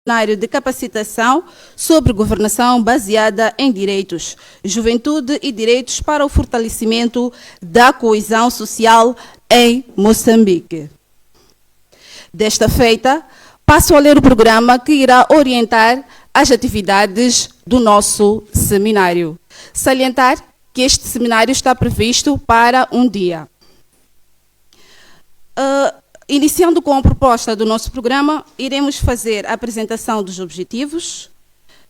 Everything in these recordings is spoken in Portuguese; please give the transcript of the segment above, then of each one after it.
seminário de capacitação sobre governação baseada em direitos, juventude e direitos para o fortalecimento da coesão social em Moçambique. Desta feita, passo a ler o programa que irá orientar as atividades do nosso seminário. Salientar que este seminário está previsto para um dia. Iniciando com a proposta do nosso programa, iremos fazer a apresentação dos objetivos,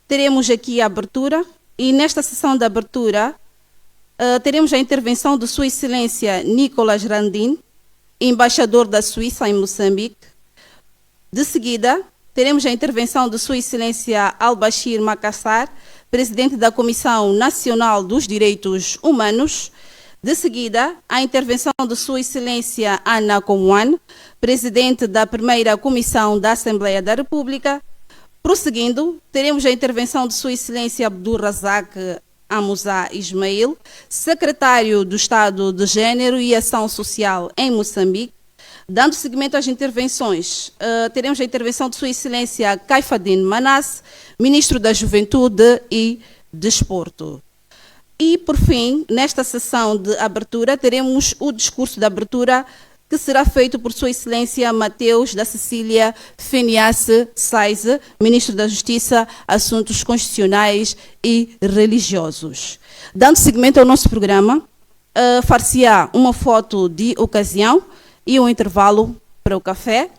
teremos aqui a abertura, e nesta sessão de abertura teremos a intervenção de Sua Excelência Nicolas Randin, embaixador da Suíça em Moçambique. De seguida, teremos a intervenção de Sua Excelência Al-Bashir Makassar, presidente da Comissão Nacional dos Direitos Humanos. De seguida, a intervenção de Sua Excelência Ana Komwan, presidente da primeira Comissão da Assembleia da República. Prosseguindo, teremos a intervenção de Sua Excelência Abdul Razak Amouza Ismail, secretário do Estado de Gênero e Ação Social em Moçambique. Dando seguimento às intervenções, teremos a intervenção de Sua Excelência Kaifuddin Manas, ministro da Juventude e Desporto. E, por fim, nesta sessão de abertura, teremos o discurso de abertura que será feito por Sua Excelência Mateus da Cecília Feniace Saize, Ministro da Justiça, Assuntos Constitucionais e Religiosos. Dando seguimento ao nosso programa, far-se-á uma foto de ocasião e um intervalo para o café.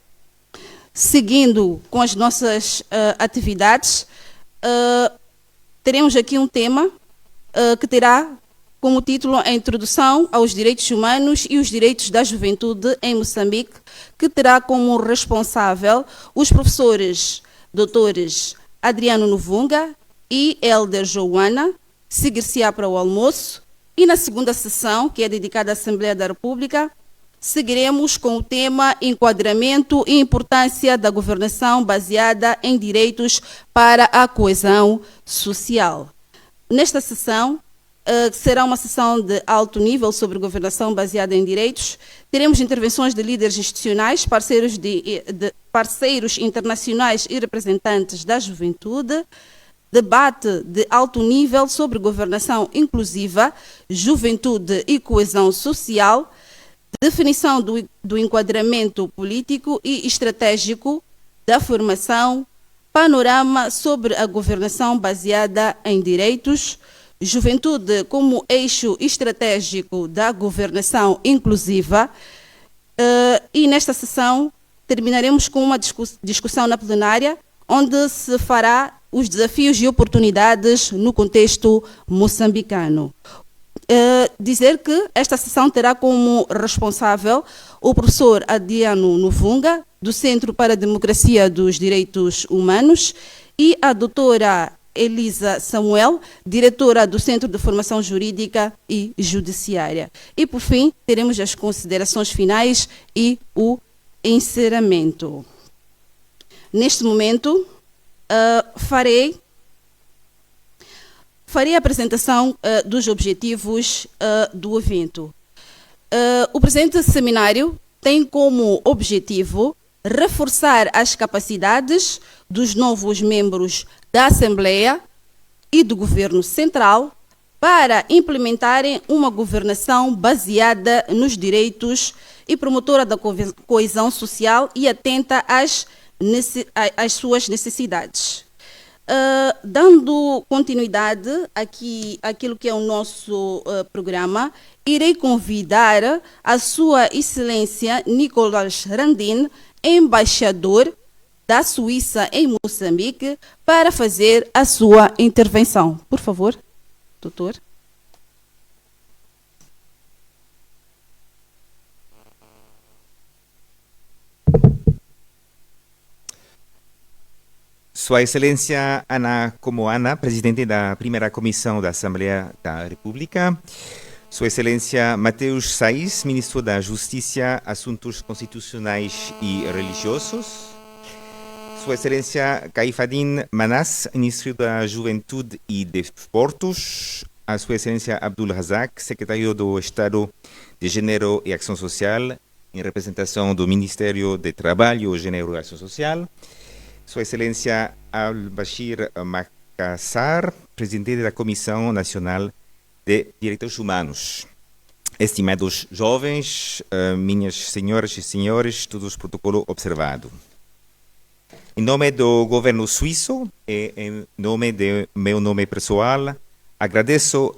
Seguindo com as nossas atividades, teremos aqui um tema que terá como título a Introdução aos Direitos Humanos e os Direitos da Juventude em Moçambique, que terá como responsável os professores doutores Adriano Novunga e Helder Joana. Seguir-se-á para o almoço, e na segunda sessão, que é dedicada à Assembleia da República, seguiremos com o tema Enquadramento e Importância da Governação Baseada em Direitos para a Coesão Social. Nesta sessão, que será uma sessão de alto nível sobre governação baseada em direitos, teremos intervenções de líderes institucionais, parceiros internacionais e representantes da juventude, debate de alto nível sobre governação inclusiva, juventude e coesão social, definição do enquadramento político e estratégico da formação, panorama sobre a governação baseada em direitos, juventude como eixo estratégico da governação inclusiva. E nesta sessão terminaremos com uma discussão na plenária, onde se fará os desafios e oportunidades no contexto moçambicano. Dizer que esta sessão terá como responsável o professor Adriano Novunga, do Centro para a Democracia dos Direitos Humanos, e a doutora Elisa Samuel, diretora do Centro de Formação Jurídica e Judiciária. E, por fim, teremos as considerações finais e o encerramento. Neste momento, farei a apresentação dos objetivos do evento. O presente seminário tem como objetivo reforçar as capacidades dos novos membros da Assembleia e do Governo Central para implementarem uma governação baseada nos direitos e promotora da coesão social e atenta às suas necessidades. Dando continuidade aqui àquilo que é o nosso programa, irei convidar a Sua Excelência Nicolas Randin, embaixador da Suíça em Moçambique, para fazer a sua intervenção. Por favor, doutor. Sua Excelência Ana Komwan, presidente da primeira Comissão da Assembleia da República. Sua Excelência Mateus Saiz, ministro da Justiça, Assuntos Constitucionais e Religiosos. Sua Excelência Kaifuddin Manas, ministro da Juventude e Desportos. A Sua Excelência Abdul Razak, secretário do Estado de Gênero e Ação Social, em representação do Ministério de Trabalho, Gênero e Ação Social. Sua Excelência Al-Bashir Makassar, presidente da Comissão Nacional de Direitos Humanos. Estimados jovens, minhas senhoras e senhores, todos protocolo observado. Em nome do governo suíço e em nome de meu nome pessoal, agradeço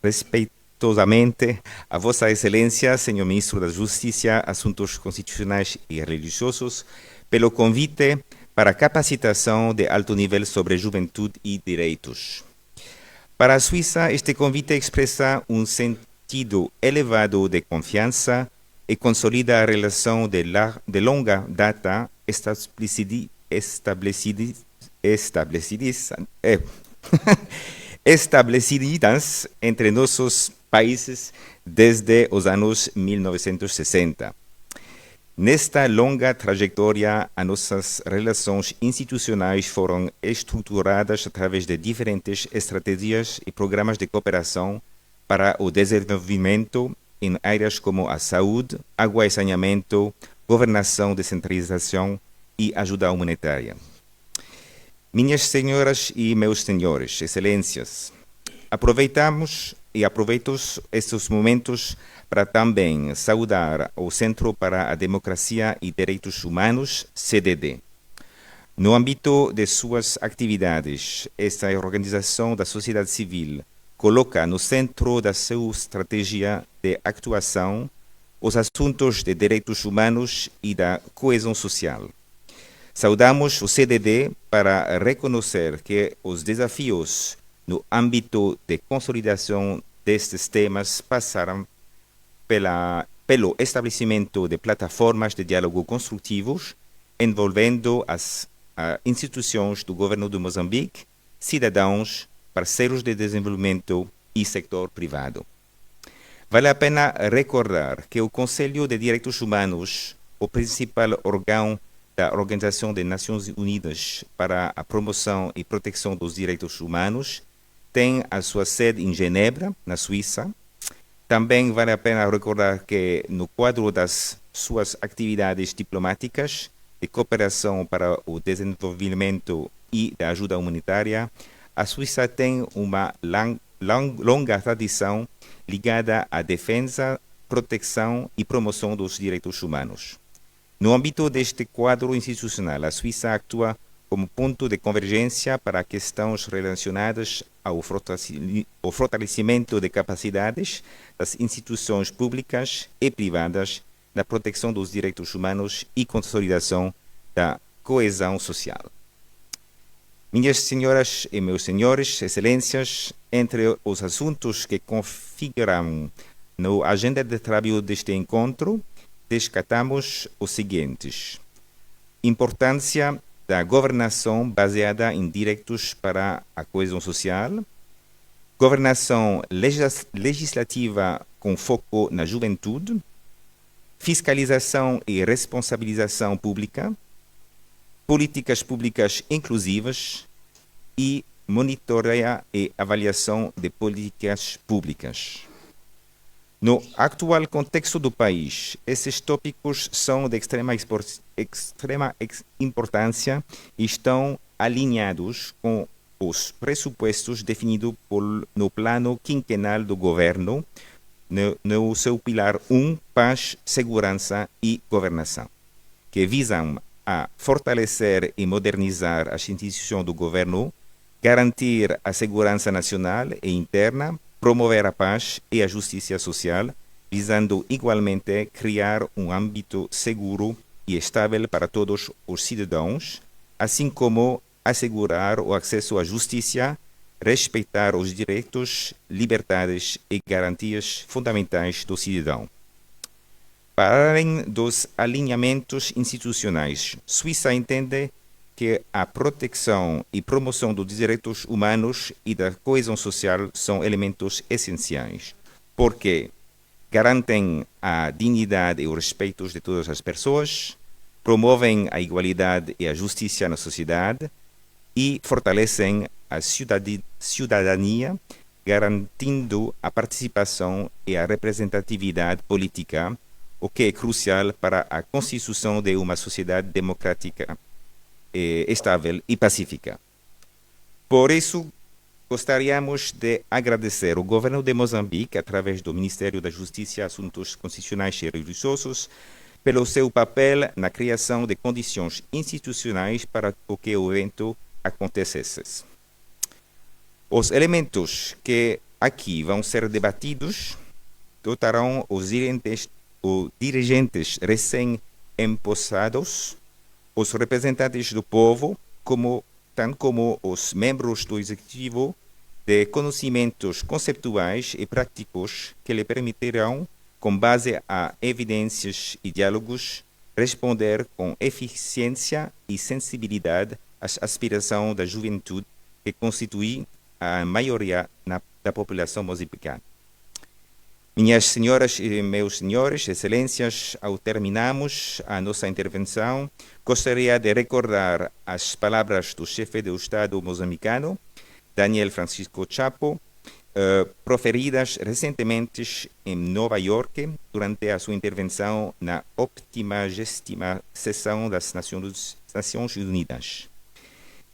respeitosamente a Vossa Excelência, Senhor Ministro da Justiça, Assuntos Constitucionais e Religiosos, pelo convite para a capacitação de alto nível sobre juventude e direitos. Para a Suíça, este convite expressa um sentido elevado de confiança e consolida a relação de longa data estabelecidas entre nossos países desde os anos 1960. Nesta longa trajetória, as nossas relações institucionais foram estruturadas através de diferentes estratégias e programas de cooperação para o desenvolvimento em áreas como a saúde, água e saneamento, governação, descentralização e ajuda humanitária. Minhas senhoras e meus senhores, excelências, aproveito estes momentos para também saudar o Centro para a Democracia e Direitos Humanos, CDD. No âmbito de suas atividades, esta organização da sociedade civil coloca no centro da sua estratégia de atuação os assuntos de direitos humanos e da coesão social. Saudamos o CDD para reconhecer que os desafios no âmbito de consolidação destes temas passaram pelo estabelecimento de plataformas de diálogo construtivos envolvendo as instituições do governo de Moçambique, cidadãos, parceiros de desenvolvimento e sector privado. Vale a pena recordar que o Conselho de Direitos Humanos, o principal órgão da Organização das Nações Unidas para a Promoção e Proteção dos Direitos Humanos, tem a sua sede em Genebra, na Suíça. Também vale a pena recordar que, no quadro das suas atividades diplomáticas, de cooperação para o desenvolvimento e da ajuda humanitária, a Suíça tem uma longa tradição ligada à defesa, proteção e promoção dos direitos humanos. No âmbito deste quadro institucional, a Suíça atua como ponto de convergência para questões relacionadas ao fortalecimento de capacidades das instituições públicas e privadas na proteção dos direitos humanos e consolidação da coesão social. Minhas senhoras e meus senhores, excelências, entre os assuntos que configuram na agenda de trabalho deste encontro, destacamos os seguintes: importância da governação baseada em direitos para a coesão social, governação legislativa com foco na juventude, fiscalização e responsabilização pública, políticas públicas inclusivas e monitoreio e avaliação de políticas públicas. No atual contexto do país, esses tópicos são de extrema importância e estão alinhados com os pressupostos definidos no plano quinquenal do governo, no seu pilar 1, paz, segurança e governação, que visam a fortalecer e modernizar as instituições do governo, garantir a segurança nacional e interna, promover a paz e a justiça social, visando igualmente criar um âmbito seguro e estável para todos os cidadãos, assim como assegurar o acesso à justiça, respeitar os direitos, liberdades e garantias fundamentais do cidadão. Para além dos alinhamentos institucionais, Suíça entende que a proteção e promoção dos direitos humanos e da coesão social são elementos essenciais, porque garantem a dignidade e o respeito de todas as pessoas, promovem a igualdade e a justiça na sociedade e fortalecem a cidadania, garantindo a participação e a representatividade política, o que é crucial para a constituição de uma sociedade democrática estável e pacífica. Por isso, gostaríamos de agradecer ao governo de Moçambique, através do Ministério da Justiça e Assuntos Constitucionais e Religiosos, pelo seu papel na criação de condições institucionais para que o evento acontecesse. Os elementos que aqui vão ser debatidos dotarão os dirigentes recém-empossados, os representantes do povo, tanto como os membros do Executivo, de conhecimentos conceptuais e práticos que lhe permitirão, com base a evidências e diálogos, responder com eficiência e sensibilidade às aspirações da juventude que constitui a maioria da população moçambicana. Minhas senhoras e meus senhores, excelências, ao terminarmos a nossa intervenção, gostaria de recordar as palavras do chefe do Estado moçambicano, Daniel Francisco Chapo, proferidas recentemente em Nova York, durante a sua intervenção na 80ª sessão das Nações Unidas.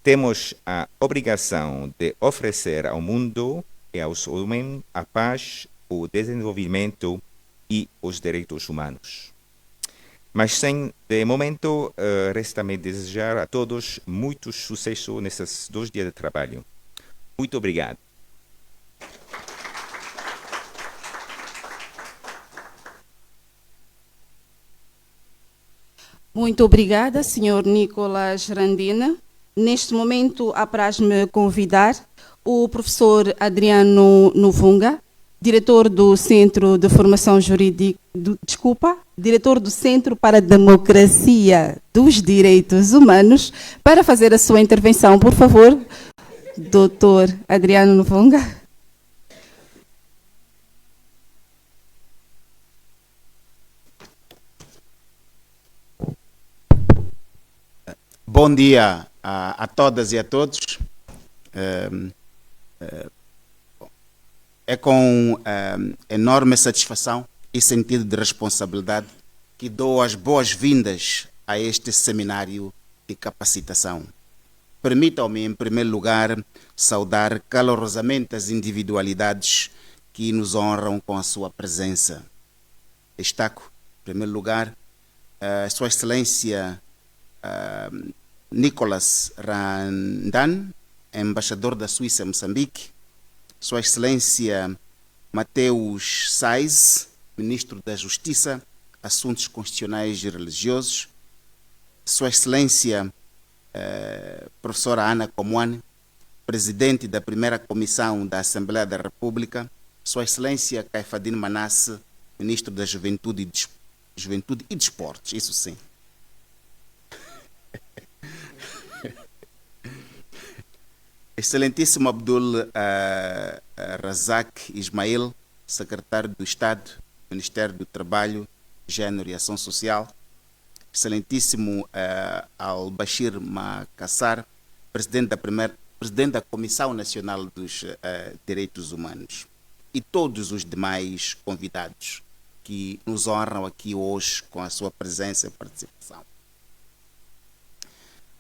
Temos a obrigação de oferecer ao mundo e aos homens a paz, o desenvolvimento e os direitos humanos. Mas, de momento, resta-me desejar a todos muito sucesso nesses 2 dias de trabalho. Muito obrigado. Muito obrigada, Sr. Nicolas Randina. Neste momento, apraz-me convidar o professor Adriano Novunga, diretor do Centro de Formação Jurídica, diretor do Centro para a Democracia dos Direitos Humanos, para fazer a sua intervenção. Por favor, Dr. Adriano Novunga. Bom dia a todas e a todos. É com enorme satisfação e sentido de responsabilidade que dou as boas-vindas a este seminário de capacitação. Permitam-me, em primeiro lugar, saudar calorosamente as individualidades que nos honram com a sua presença. Destaco, em primeiro lugar, Sua Excelência Nicolas Randin, embaixador da Suíça em Moçambique, Sua Excelência Mateus Sais, Ministro da Justiça, Assuntos Constitucionais e Religiosos, Sua Excelência Professora Ana Comoane, Presidente da Primeira Comissão da Assembleia da República, Sua Excelência Caifadine Manasse, Ministro da Juventude e Desportos, isso sim. Excelentíssimo Abdul Razak Ismail, Secretário do Estado, Ministério do Trabalho, Gênero e Ação Social, Excelentíssimo Al-Bashir Makassar, Presidente da Comissão Nacional dos Direitos Humanos, e todos os demais convidados que nos honram aqui hoje com a sua presença e participação.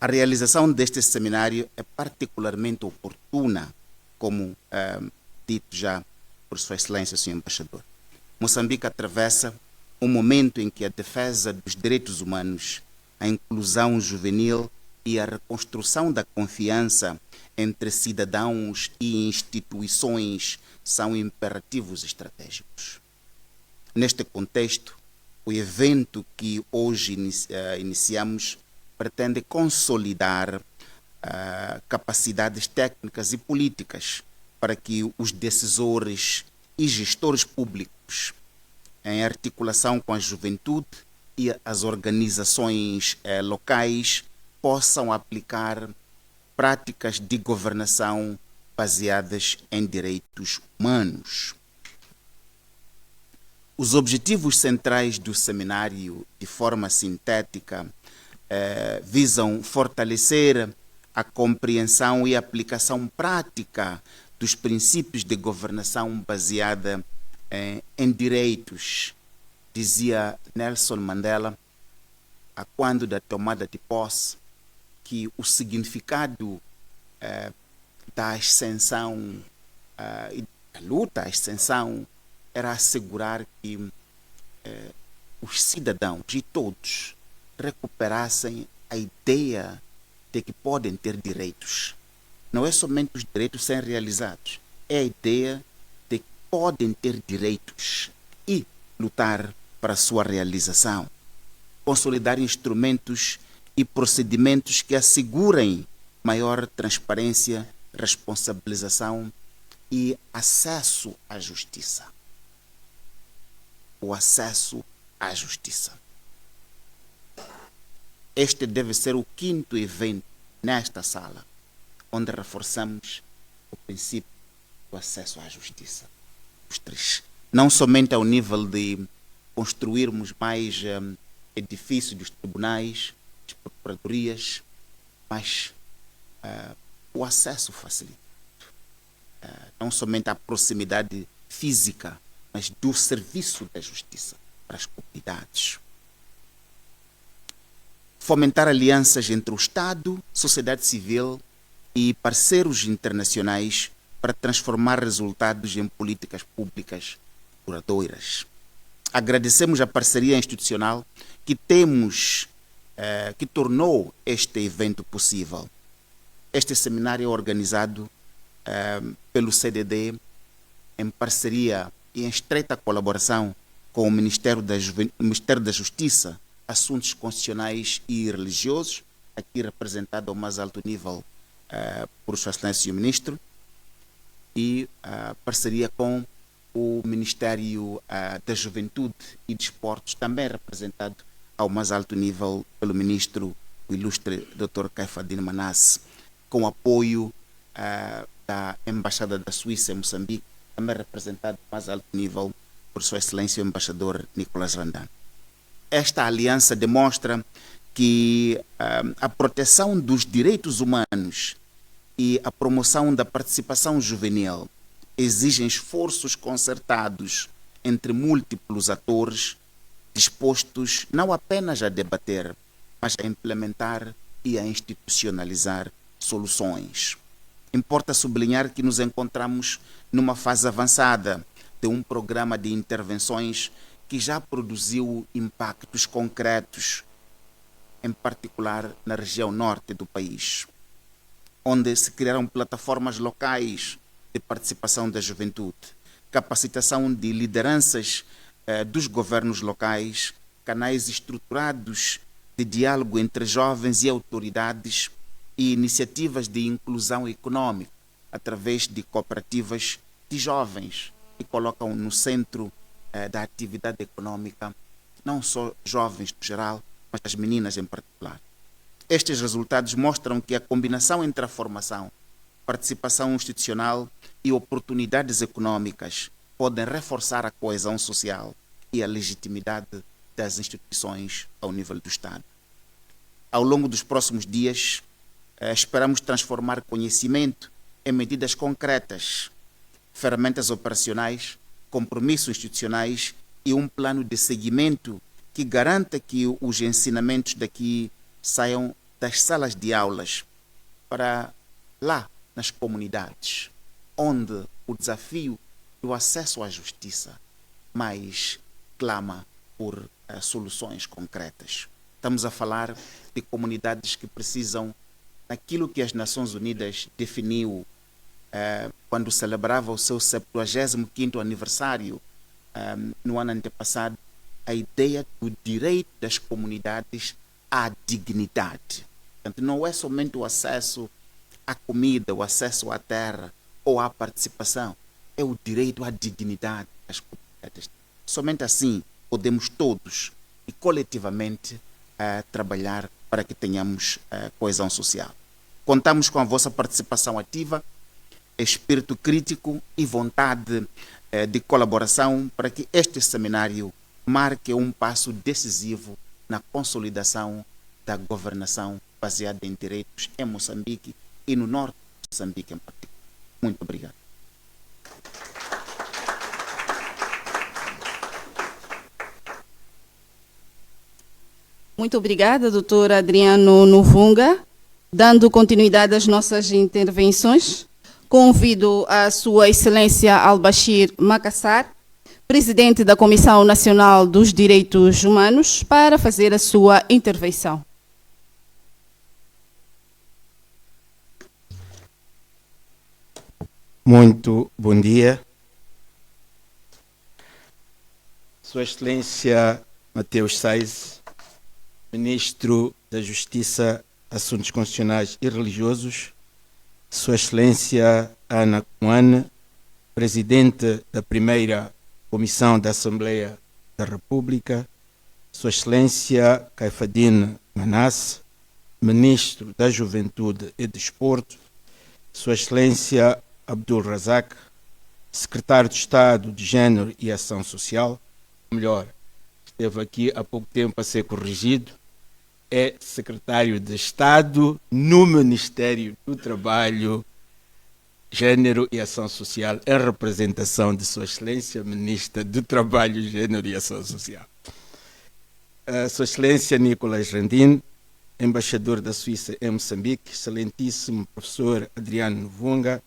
A realização deste seminário é particularmente oportuna, como dito já por Sua Excelência, Sr. Embaixador. Moçambique atravessa um momento em que a defesa dos direitos humanos, a inclusão juvenil e a reconstrução da confiança entre cidadãos e instituições são imperativos estratégicos. Neste contexto, o evento que hoje iniciamos pretende consolidar capacidades técnicas e políticas para que os decisores e gestores públicos, em articulação com a juventude e as organizações locais, possam aplicar práticas de governação baseadas em direitos humanos. Os objetivos centrais do seminário, de forma sintética, visam fortalecer a compreensão e aplicação prática dos princípios de governação baseada em direitos, dizia Nelson Mandela, a quando da tomada de posse, que o significado da ascensão e da luta, a ascensão, era assegurar que os cidadãos e todos recuperassem a ideia de que podem ter direitos. Não é somente os direitos serem realizados, é a ideia de que podem ter direitos e lutar para a sua realização. Consolidar instrumentos e procedimentos que assegurem maior transparência, responsabilização e acesso à justiça. O acesso à justiça. Este deve ser o 5º evento nesta sala, onde reforçamos o princípio do acesso à justiça. Os 3. Não somente ao nível de construirmos mais edifícios dos tribunais, das procuradorias, mas o acesso facilitado. Não somente a proximidade física, mas do serviço da justiça para as comunidades. Fomentar alianças entre o Estado, sociedade civil e parceiros internacionais para transformar resultados em políticas públicas duradouras. Agradecemos a parceria institucional que tornou este evento possível. Este seminário é organizado pelo CDD em parceria e em estreita colaboração com o Ministério da Justiça, Assuntos Constitucionais e Religiosos, aqui representado ao mais alto nível por Sua Excelência o Ministro, e parceria com o Ministério da Juventude e Desportos, também representado ao mais alto nível pelo Ministro, o ilustre Dr. Caifadine Manasse, com apoio da Embaixada da Suíça em Moçambique, também representado ao mais alto nível por Sua Excelência o Embaixador Nicolas Randhan. Esta aliança demonstra que a proteção dos direitos humanos e a promoção da participação juvenil exigem esforços concertados entre múltiplos atores dispostos não apenas a debater, mas a implementar e a institucionalizar soluções. Importa sublinhar que nos encontramos numa fase avançada de um programa de intervenções que já produziu impactos concretos, em particular na região norte do país, onde se criaram plataformas locais de participação da juventude, capacitação de lideranças dos governos locais, canais estruturados de diálogo entre jovens e autoridades e iniciativas de inclusão econômica através de cooperativas de jovens que colocam no centro da atividade econômica não só jovens no geral, mas as meninas em particular. Estes resultados mostram que a combinação entre a formação, participação institucional e oportunidades econômicas podem reforçar a coesão social e a legitimidade das instituições ao nível do Estado. Ao longo dos próximos dias, esperamos transformar conhecimento em medidas concretas, ferramentas operacionais, compromissos institucionais e um plano de seguimento que garanta que os ensinamentos daqui saiam das salas de aulas para lá nas comunidades, onde o desafio do acesso à justiça mais clama por soluções concretas. Estamos a falar de comunidades que precisam daquilo que as Nações Unidas definiu quando celebrava o seu 75º aniversário no ano antepassado, a ideia do direito das comunidades à dignidade. Portanto, não é somente o acesso à comida, o acesso à terra ou à participação, é o direito à dignidade das comunidades. Somente assim podemos todos e coletivamente trabalhar para que tenhamos coesão social. Contamos com a vossa participação ativa, espírito crítico e vontade de colaboração para que este seminário marque um passo decisivo na consolidação da governação baseada em direitos em Moçambique e no norte de Moçambique em particular. Muito obrigado. Muito obrigada, doutor Adriano Nuvunga. Dando continuidade às nossas intervenções, convido a Sua Excelência Al-Bashir Makassar, Presidente da Comissão Nacional dos Direitos Humanos, para fazer a sua intervenção. Muito bom dia. Sua Excelência Mateus Sais, Ministro da Justiça, Assuntos Constitucionais e Religiosos, Sua Excelência Ana Coane, Presidente da Primeira Comissão da Assembleia da República, Sua Excelência Caifadine Manasse, Ministro da Juventude e Desporto, Sua Excelência Abdul Razak, Secretário de Estado de Gênero e Ação Social, melhor, esteve aqui há pouco tempo a ser corrigido, é Secretário de Estado no Ministério do Trabalho, Gênero e Ação Social, em representação de Sua Excelência Ministra do Trabalho, Gênero e Ação Social. Sua Excelência Nicolas Randin, Embaixador da Suíça em Moçambique, Excelentíssimo Professor Adriano Novunga,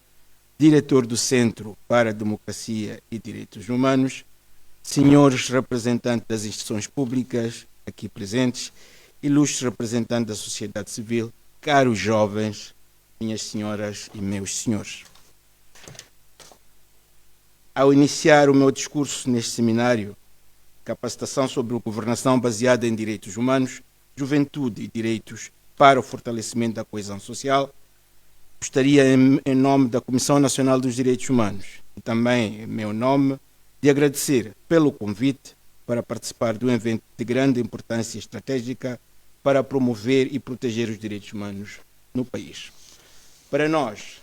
Diretor do Centro para a Democracia e Direitos Humanos, senhores representantes das instituições públicas aqui presentes, ilustres representantes da sociedade civil, caros jovens, minhas senhoras e meus senhores. Ao iniciar o meu discurso neste seminário, Capacitação sobre Governação baseada em Direitos Humanos, Juventude e Direitos para o Fortalecimento da Coesão Social, gostaria, em nome da Comissão Nacional dos Direitos Humanos e também em meu nome, de agradecer pelo convite para participar de um evento de grande importância estratégica para promover e proteger os direitos humanos no país. Para nós,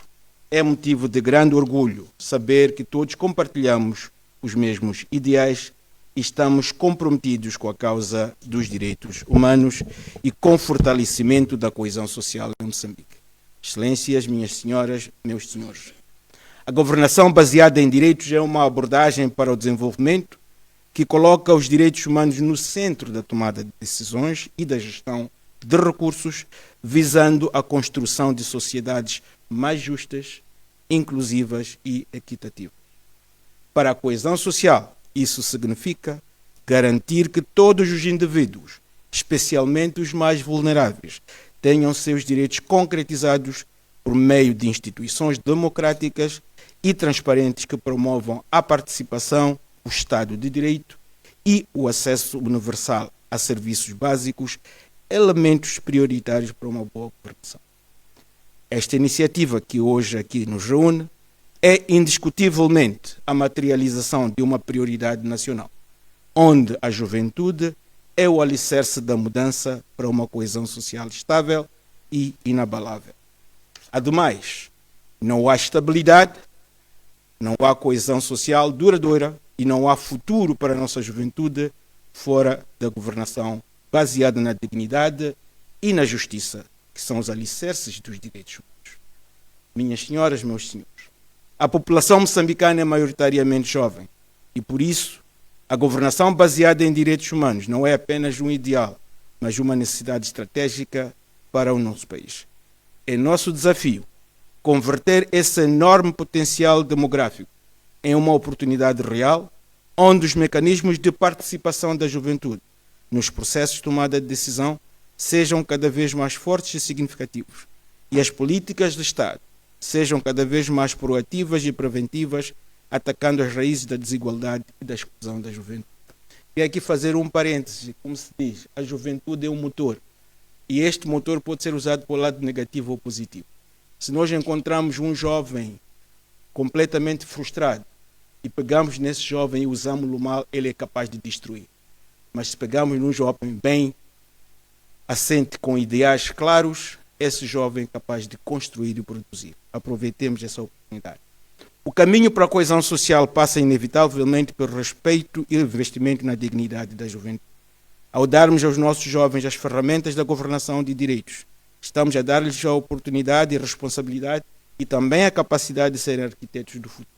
é motivo de grande orgulho saber que todos compartilhamos os mesmos ideais e estamos comprometidos com a causa dos direitos humanos e com o fortalecimento da coesão social em Moçambique. Excelências, minhas senhoras, meus senhores. A governação baseada em direitos é uma abordagem para o desenvolvimento que coloca os direitos humanos no centro da tomada de decisões e da gestão de recursos, visando a construção de sociedades mais justas, inclusivas e equitativas. Para a coesão social, isso significa garantir que todos os indivíduos, especialmente os mais vulneráveis, tenham seus direitos concretizados por meio de instituições democráticas e transparentes que promovam a participação, o Estado de Direito e o acesso universal a serviços básicos, elementos prioritários para uma boa governação. Esta iniciativa que hoje aqui nos reúne é indiscutivelmente a materialização de uma prioridade nacional, onde a juventude é o alicerce da mudança para uma coesão social estável e inabalável. Ademais, não há estabilidade, não há coesão social duradoura e não há futuro para a nossa juventude fora da governação baseada na dignidade e na justiça, que são os alicerces dos direitos humanos. Minhas senhoras, meus senhores, a população moçambicana é maioritariamente jovem e, por isso, a governação baseada em direitos humanos não é apenas um ideal, mas uma necessidade estratégica para o nosso país. É nosso desafio converter esse enorme potencial demográfico em uma oportunidade real, onde os mecanismos de participação da juventude nos processos de tomada de decisão sejam cada vez mais fortes e significativos e as políticas do Estado sejam cada vez mais proativas e preventivas, atacando as raízes da desigualdade e da exclusão da juventude. E aqui fazer um parêntese, como se diz, a juventude é um motor e este motor pode ser usado para o lado negativo ou positivo. Se nós encontramos um jovem completamente frustrado e pegamos nesse jovem e usamos-lo mal, ele é capaz de destruir. Mas se pegamos num jovem bem assente com ideais claros, esse jovem é capaz de construir e produzir. Aproveitemos essa oportunidade. O caminho para a coesão social passa inevitavelmente pelo respeito e investimento na dignidade da juventude. Ao darmos aos nossos jovens as ferramentas da governação de direitos, estamos a dar-lhes a oportunidade e responsabilidade e também a capacidade de serem arquitetos do futuro.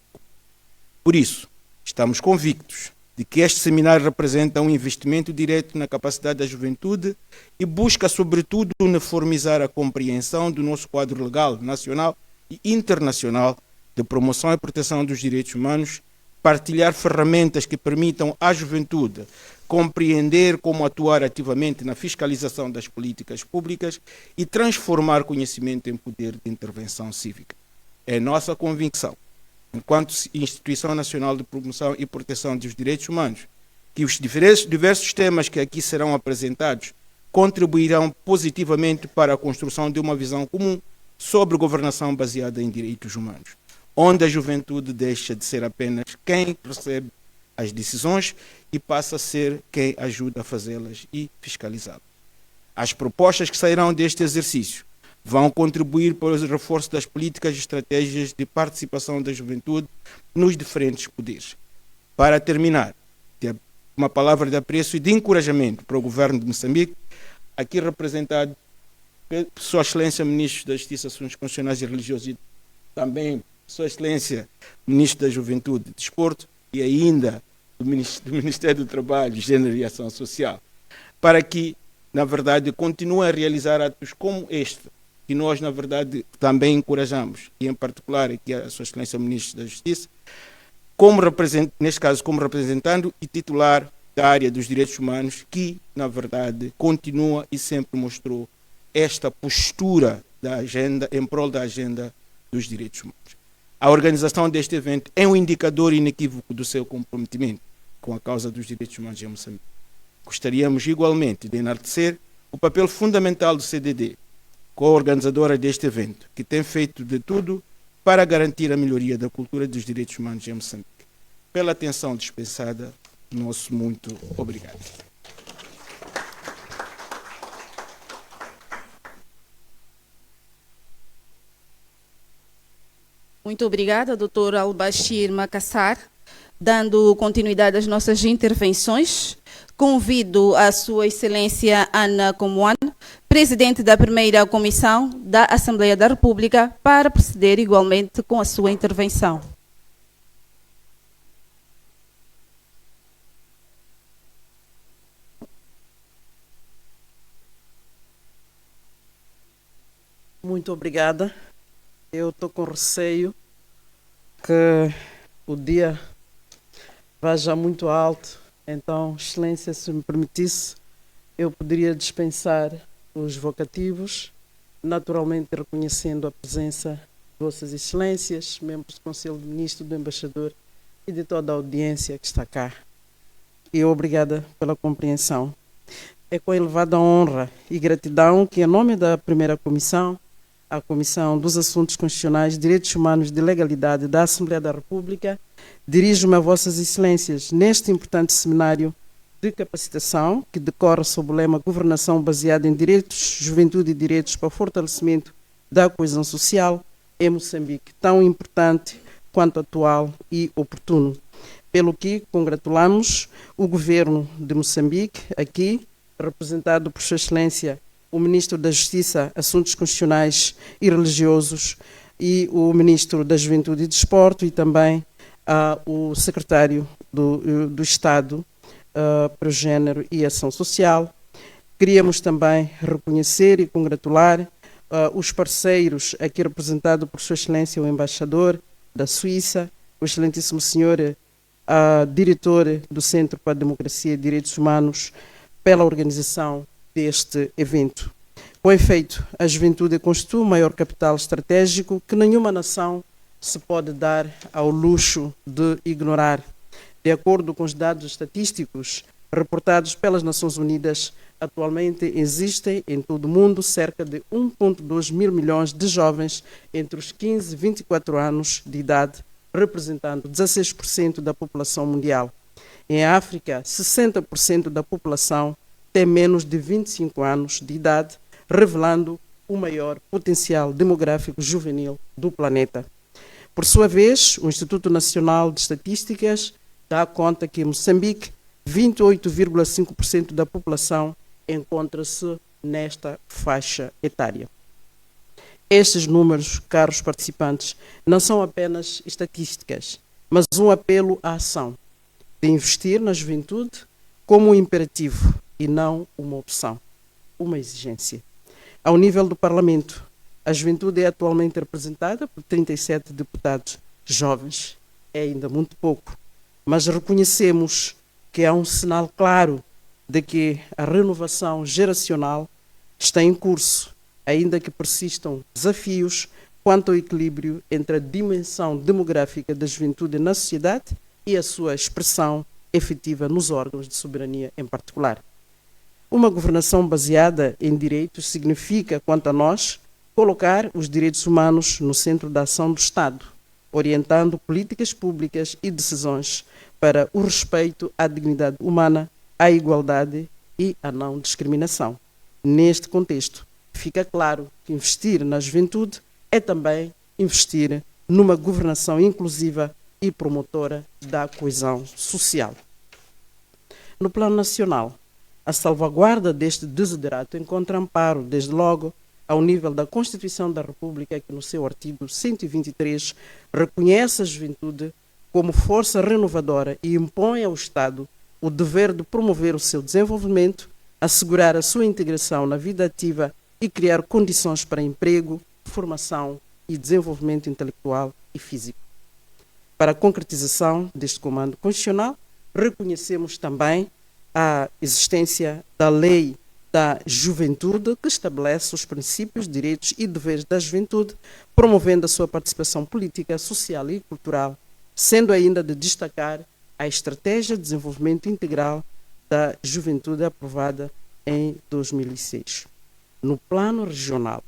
Por isso, estamos convictos de que este seminário representa um investimento direto na capacidade da juventude e busca, sobretudo, uniformizar a compreensão do nosso quadro legal nacional e internacional de promoção e proteção dos direitos humanos, partilhar ferramentas que permitam à juventude compreender como atuar ativamente na fiscalização das políticas públicas e transformar conhecimento em poder de intervenção cívica. É nossa convicção, enquanto Instituição Nacional de Promoção e Proteção dos Direitos Humanos, que os diversos temas que aqui serão apresentados contribuirão positivamente para a construção de uma visão comum sobre governação baseada em direitos humanos, onde a juventude deixa de ser apenas quem recebe as decisões e passa a ser quem ajuda a fazê-las e fiscalizá-las. As propostas que sairão deste exercício vão contribuir para o reforço das políticas e estratégias de participação da juventude nos diferentes poderes. Para terminar, uma palavra de apreço e de encorajamento para o governo de Moçambique, aqui representado por Sua Excelência Ministro da Justiça, Assuntos Constitucionais e Religiosos e também Sua Excelência Ministro da Juventude e Desporto e ainda do Ministério do Trabalho, Gênero e Ação Social, para que, na verdade, continuem a realizar atos como este, que nós, na verdade, também encorajamos, e em particular aqui a Sua Excelência Ministro da Justiça, neste caso como representando e titular da área dos direitos humanos, que, na verdade, continua e sempre mostrou esta postura da agenda, em prol da agenda dos direitos humanos. A organização deste evento é um indicador inequívoco do seu comprometimento com a causa dos direitos humanos em Moçambique. Gostaríamos igualmente de enaltecer o papel fundamental do CDD, co-organizadora deste evento, que tem feito de tudo para garantir a melhoria da cultura dos direitos humanos em Moçambique. Pela atenção dispensada, nosso muito obrigado. Muito obrigada, Dr. Al-Bashir Macassar. Dando continuidade às nossas intervenções, convido a Sua Excelência Ana Comoan, Presidente da Primeira Comissão da Assembleia da República, para proceder igualmente com a sua intervenção. Muito obrigada. Eu estou com receio que o dia vá já muito alto, então, Excelência, se me permitisse, eu poderia dispensar os vocativos, naturalmente reconhecendo a presença de Vossas Excelências, membros do Conselho de Ministros, do Embaixador e de toda a audiência que está cá. E obrigada pela compreensão. É com elevada honra e gratidão que, em nome da Primeira Comissão, a Comissão dos Assuntos Constitucionais, Direitos Humanos e de Legalidade da Assembleia da República, dirijo-me a Vossas Excelências neste importante seminário de capacitação que decorre sob o lema Governação baseada em Direitos, Juventude e Direitos para o Fortalecimento da Coesão Social em Moçambique, tão importante quanto atual e oportuno. Pelo que congratulamos o Governo de Moçambique, aqui representado por Sua Excelência o Ministro da Justiça, Assuntos Constitucionais e Religiosos e o Ministro da Juventude e Desporto e também o Secretário do Estado para o Gênero e Ação Social. Queríamos também reconhecer e congratular os parceiros aqui representados por Sua Excelência o Embaixador da Suíça, o excelentíssimo senhor diretor do Centro para a Democracia e Direitos Humanos, pela organização deste evento. Com efeito, a juventude constitui o maior capital estratégico que nenhuma nação se pode dar ao luxo de ignorar. De acordo com os dados estatísticos reportados pelas Nações Unidas, atualmente existem em todo o mundo cerca de 1,2 mil milhões de jovens entre os 15 e 24 anos de idade, representando 16% da população mundial. Em África, 60% da população tem menos de 25 anos de idade, revelando o maior potencial demográfico juvenil do planeta. Por sua vez, o Instituto Nacional de Estatísticas dá conta que em Moçambique, 28,5% da população encontra-se nesta faixa etária. Estes números, caros participantes, não são apenas estatísticas, mas um apelo à ação. de investir na juventude como um imperativo e não uma opção, uma exigência. Ao nível do Parlamento, a juventude é atualmente representada por 37 deputados jovens. É ainda muito pouco, mas reconhecemos que há um sinal claro de que a renovação geracional está em curso, ainda que persistam desafios quanto ao equilíbrio entre a dimensão demográfica da juventude na sociedade e a sua expressão efetiva nos órgãos de soberania em particular. Uma governação baseada em direitos significa, quanto a nós, colocar os direitos humanos no centro da ação do Estado, orientando políticas públicas e decisões para o respeito à dignidade humana, à igualdade e à não discriminação. Neste contexto, fica claro que investir na juventude é também investir numa governação inclusiva e promotora da coesão social. No plano nacional, a salvaguarda deste desiderato encontra amparo, desde logo, ao nível da Constituição da República, que no seu artigo 123 reconhece a juventude como força renovadora e impõe ao Estado o dever de promover o seu desenvolvimento, assegurar a sua integração na vida ativa e criar condições para emprego, formação e desenvolvimento intelectual e físico. Para a concretização deste comando constitucional, reconhecemos também a existência da Lei da Juventude, que estabelece os princípios, direitos e deveres da juventude, promovendo a sua participação política, social e cultural, sendo ainda de destacar a Estratégia de Desenvolvimento Integral da Juventude aprovada em 2006. No plano regional,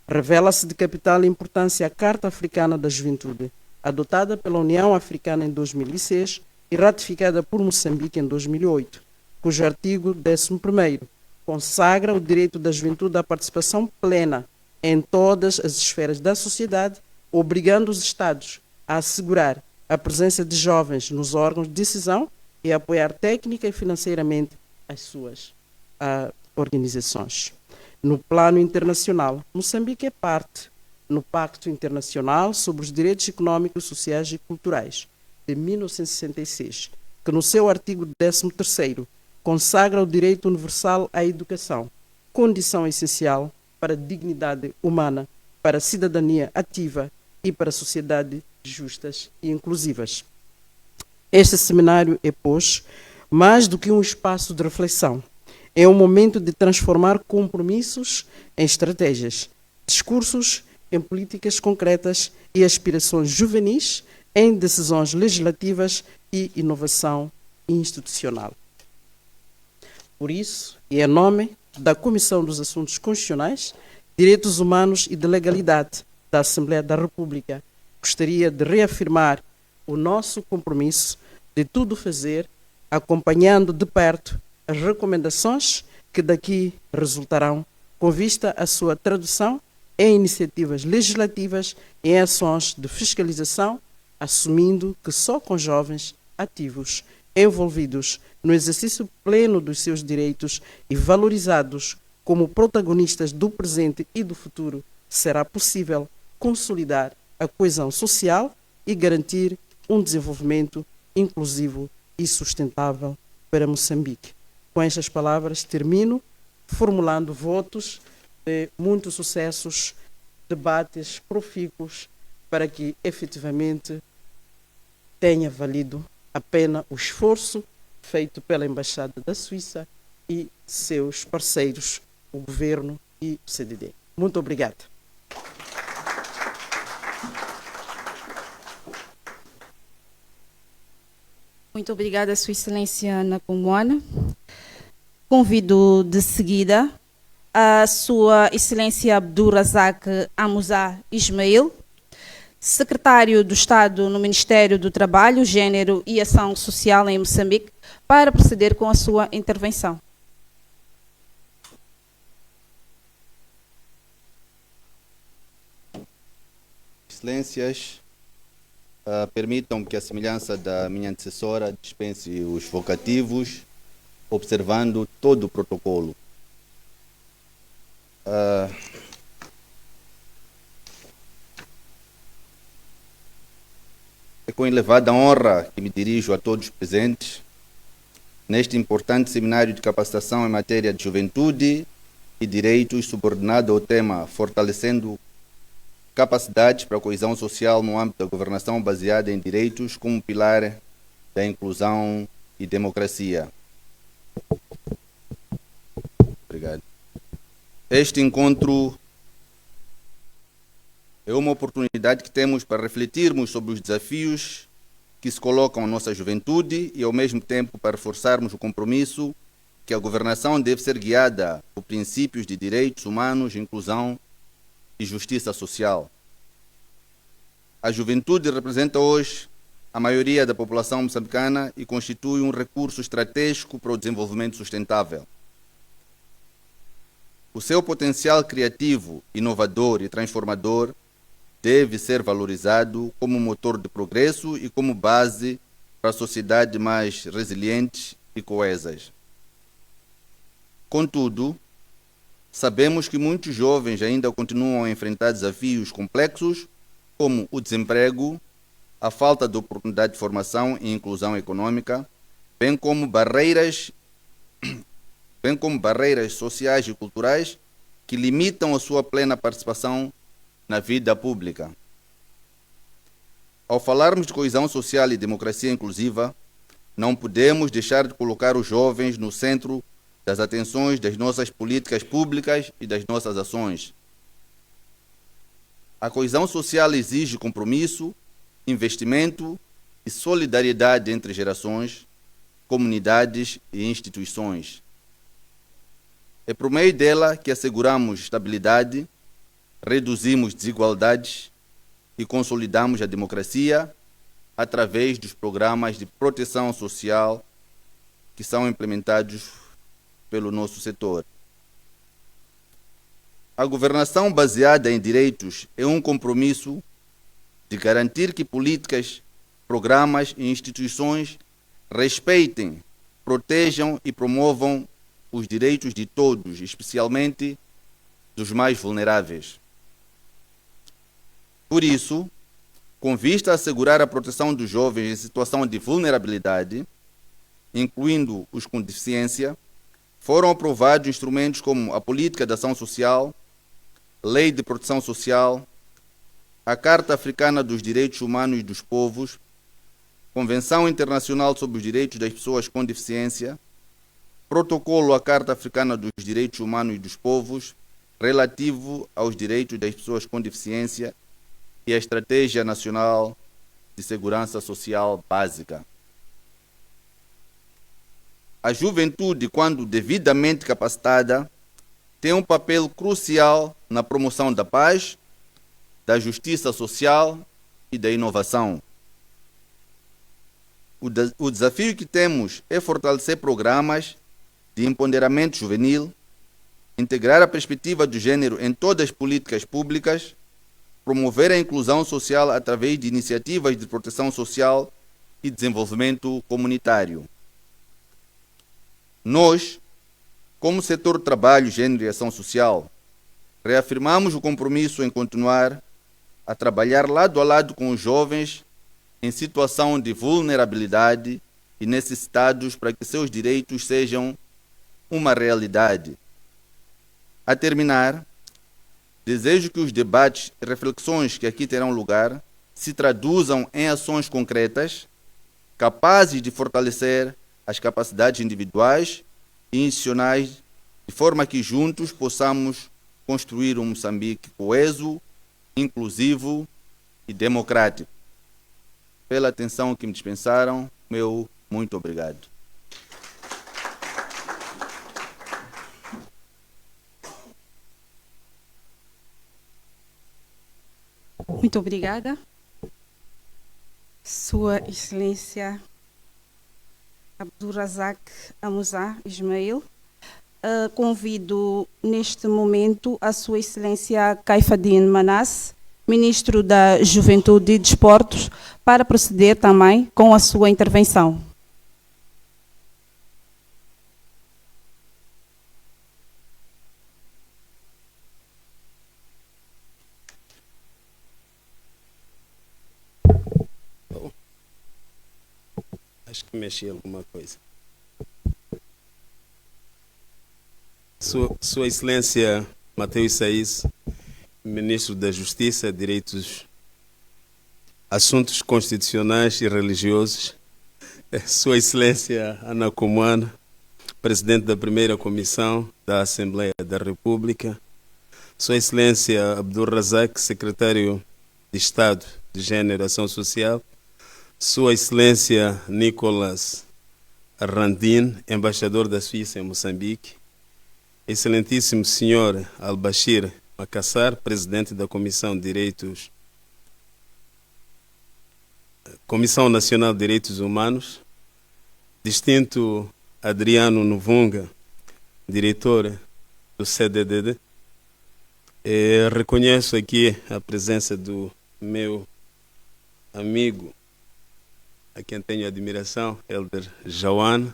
revela-se de capital importância a Carta Africana da Juventude, adotada pela União Africana em 2006 e ratificada por Moçambique em 2008, cujo artigo 11º consagra o direito da juventude à participação plena em todas as esferas da sociedade, obrigando os Estados a assegurar a presença de jovens nos órgãos de decisão e a apoiar técnica e financeiramente as suas organizações. No plano internacional, Moçambique é parte no Pacto Internacional sobre os Direitos Econômicos, Sociais e Culturais, de 1966, que no seu artigo 13º consagra o direito universal à educação, condição essencial para a dignidade humana, para a cidadania ativa e para sociedades justas e inclusivas. Este seminário é, pois, mais do que um espaço de reflexão. É um momento de transformar compromissos em estratégias, discursos em políticas concretas e aspirações juvenis em decisões legislativas e inovação institucional. Por isso, e em nome da Comissão dos Assuntos Constitucionais, Direitos Humanos e de Legalidade da Assembleia da República, gostaria de reafirmar o nosso compromisso de tudo fazer, acompanhando de perto as recomendações que daqui resultarão, com vista à sua tradução em iniciativas legislativas e em ações de fiscalização, assumindo que só com jovens ativos, envolvidos no exercício pleno dos seus direitos e valorizados como protagonistas do presente e do futuro, será possível consolidar a coesão social e garantir um desenvolvimento inclusivo e sustentável para Moçambique. Com estas palavras, termino formulando votos de muitos sucessos, debates profícuos, para que efetivamente tenha valido a pena o esforço feito pela Embaixada da Suíça e seus parceiros, o Governo e o CDD. Muito obrigada. Muito obrigada, Sua Excelência Ana Comoana. Convido de seguida a Sua Excelência Abdulrazak Amouza Ismail, Secretário do Estado no Ministério do Trabalho, Gênero e Ação Social em Moçambique, para proceder com a sua intervenção. Excelências, permitam que, à semelhança da minha antecessora, dispense os vocativos, observando todo o protocolo. É com elevada honra que me dirijo a todos os presentes neste importante seminário de capacitação em matéria de juventude e direitos, subordinado ao tema Fortalecendo capacidades para a coesão social no âmbito da governação baseada em direitos como pilar da inclusão e democracia. Obrigado. Este encontro é uma oportunidade que temos para refletirmos sobre os desafios que se colocam à nossa juventude e, ao mesmo tempo, para reforçarmos o compromisso que a governação deve ser guiada por princípios de direitos humanos, inclusão e justiça social. A juventude representa hoje a maioria da população moçambicana e constitui um recurso estratégico para o desenvolvimento sustentável. O seu potencial criativo, inovador e transformador deve ser valorizado como motor de progresso e como base para sociedades mais resilientes e coesas. Contudo, sabemos que muitos jovens ainda continuam a enfrentar desafios complexos, como o desemprego, a falta de oportunidade de formação e inclusão econômica, bem como barreiras sociais e culturais que limitam a sua plena participação na vida pública. Ao falarmos de coesão social e democracia inclusiva, não podemos deixar de colocar os jovens no centro das atenções das nossas políticas públicas e das nossas ações. A coesão social exige compromisso, investimento e solidariedade entre gerações, comunidades e instituições. É por meio dela que asseguramos estabilidade, reduzimos desigualdades e consolidamos a democracia através dos programas de proteção social que são implementados pelo nosso setor. A governação baseada em direitos é um compromisso de garantir que políticas, programas e instituições respeitem, protejam e promovam os direitos de todos, especialmente dos mais vulneráveis. Por isso, com vista a assegurar a proteção dos jovens em situação de vulnerabilidade, incluindo os com deficiência, foram aprovados instrumentos como a Política de Ação Social, Lei de Proteção Social, a Carta Africana dos Direitos Humanos e dos Povos, Convenção Internacional sobre os Direitos das Pessoas com Deficiência, Protocolo à Carta Africana dos Direitos Humanos e dos Povos, relativo aos direitos das pessoas com deficiência, e a Estratégia Nacional de Segurança Social Básica. A juventude, quando devidamente capacitada, tem um papel crucial na promoção da paz, da justiça social e da inovação. O desafio que temos é fortalecer programas de empoderamento juvenil, integrar a perspectiva do gênero em todas as políticas públicas, promover a inclusão social através de iniciativas de proteção social e desenvolvimento comunitário. Nós, como setor de trabalho, gênero e ação social, reafirmamos o compromisso em continuar a trabalhar lado a lado com os jovens em situação de vulnerabilidade e necessitados para que seus direitos sejam uma realidade. A terminar, desejo que os debates e reflexões que aqui terão lugar se traduzam em ações concretas, capazes de fortalecer as capacidades individuais e institucionais, de forma que juntos possamos construir um Moçambique coeso, inclusivo e democrático. Pela atenção que me dispensaram, meu muito obrigado. Muito obrigada. Sua Excelência Abdulrazak Amuzá Ismail. Convido neste momento a Sua Excelência Caifadine Manasse, Ministro da Juventude e Desportos, para proceder também com a sua intervenção. Acho que mexi alguma coisa. Sua Excelência Mateus Sais, Ministro da Justiça, Direitos, Assuntos Constitucionais e Religiosos, Sua Excelência Ana Comoana, Presidente da Primeira Comissão da Assembleia da República, Sua Excelência Abdul Razak, Secretário de Estado de Gênero e Ação Social, Sua Excelência Nicolas Randin, Embaixador da Suíça em Moçambique, Excelentíssimo Senhor Al-Bashir Macassar, Presidente da Comissão Comissão Nacional de Direitos Humanos, distinto Adriano Novunga, diretor do CDDD. Reconheço aqui a presença do meu amigo, a quem tenho admiração, Elder Jauan,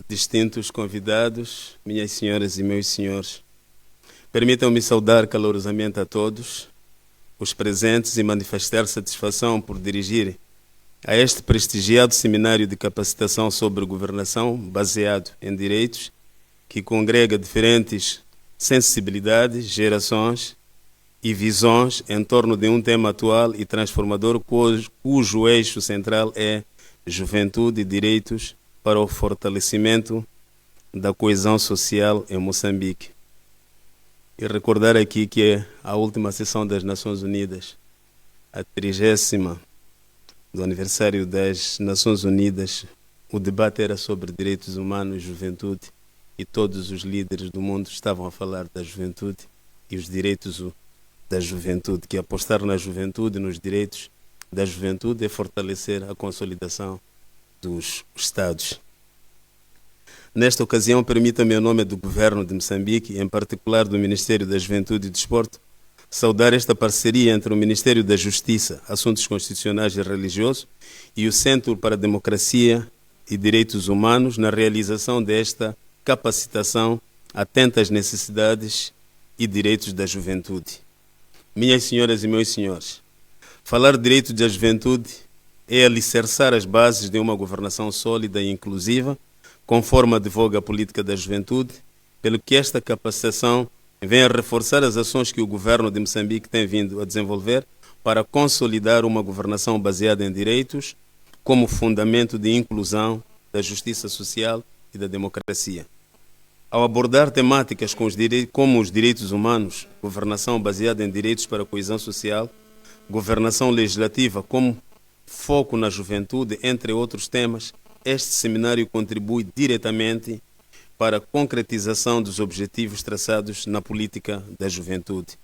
distintos convidados, minhas senhoras e meus senhores. Permitam-me saudar calorosamente a todos os presentes e manifestar satisfação por dirigir a este prestigiado seminário de capacitação sobre governação baseado em direitos, que congrega diferentes sensibilidades, gerações e visões em torno de um tema atual e transformador cujo eixo central é juventude e direitos para o fortalecimento da coesão social em Moçambique. E recordar aqui que a última sessão das Nações Unidas, a 30ª do aniversário das Nações Unidas, o debate era sobre direitos humanos e juventude, e todos os líderes do mundo estavam a falar da juventude e os direitos da juventude, que apostar na juventude e nos direitos da juventude é fortalecer a consolidação dos Estados. Nesta ocasião, permita-me, em nome do Governo de Moçambique, em particular do Ministério da Juventude e Desporto, saudar esta parceria entre o Ministério da Justiça, Assuntos Constitucionais e Religiosos e o Centro para a Democracia e Direitos Humanos na realização desta capacitação atenta às necessidades e direitos da juventude. Minhas senhoras e meus senhores, falar de direitos da juventude é alicerçar as bases de uma governação sólida e inclusiva, conforme advoga a política da juventude, pelo que esta capacitação vem a reforçar as ações que o governo de Moçambique tem vindo a desenvolver para consolidar uma governação baseada em direitos como fundamento de inclusão, da justiça social e da democracia. Ao abordar temáticas como os direitos humanos, governação baseada em direitos para a coesão social, governação legislativa como foco na juventude, entre outros temas, este seminário contribui diretamente para a concretização dos objetivos traçados na política da juventude.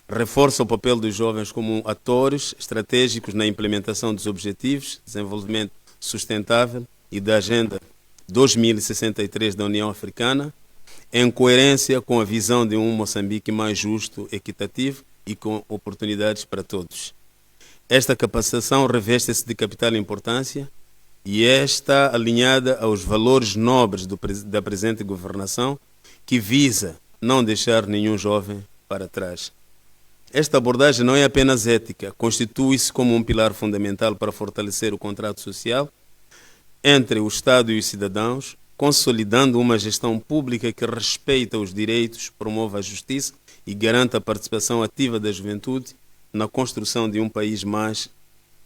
Reforça o papel dos jovens como atores estratégicos na implementação dos objetivos de desenvolvimento sustentável e da Agenda 2063 da União Africana, em coerência com a visão de um Moçambique mais justo, equitativo e com oportunidades para todos. Esta capacitação reveste-se de capital importância e está alinhada aos valores nobres da presente governação, que visa não deixar nenhum jovem para trás. Esta abordagem não é apenas ética, constitui-se como um pilar fundamental para fortalecer o contrato social entre o Estado e os cidadãos, consolidando uma gestão pública que respeita os direitos, promova a justiça e garanta a participação ativa da juventude na construção de um país mais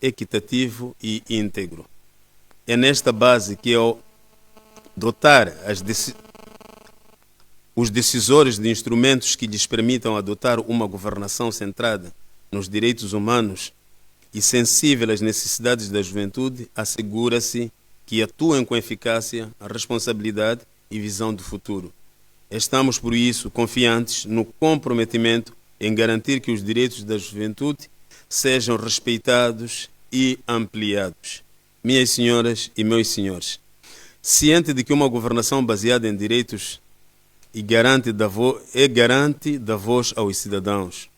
equitativo e íntegro. É nesta base que, ao dotar os decisores de instrumentos que lhes permitam adotar uma governação centrada nos direitos humanos e sensível às necessidades da juventude, assegura-se que atuem com eficácia, responsabilidade e visão do futuro. Estamos, por isso, confiantes no comprometimento em garantir que os direitos da juventude sejam respeitados e ampliados. Minhas senhoras e meus senhores, ciente de que uma governação baseada em direitos é garante da voz aos cidadãos,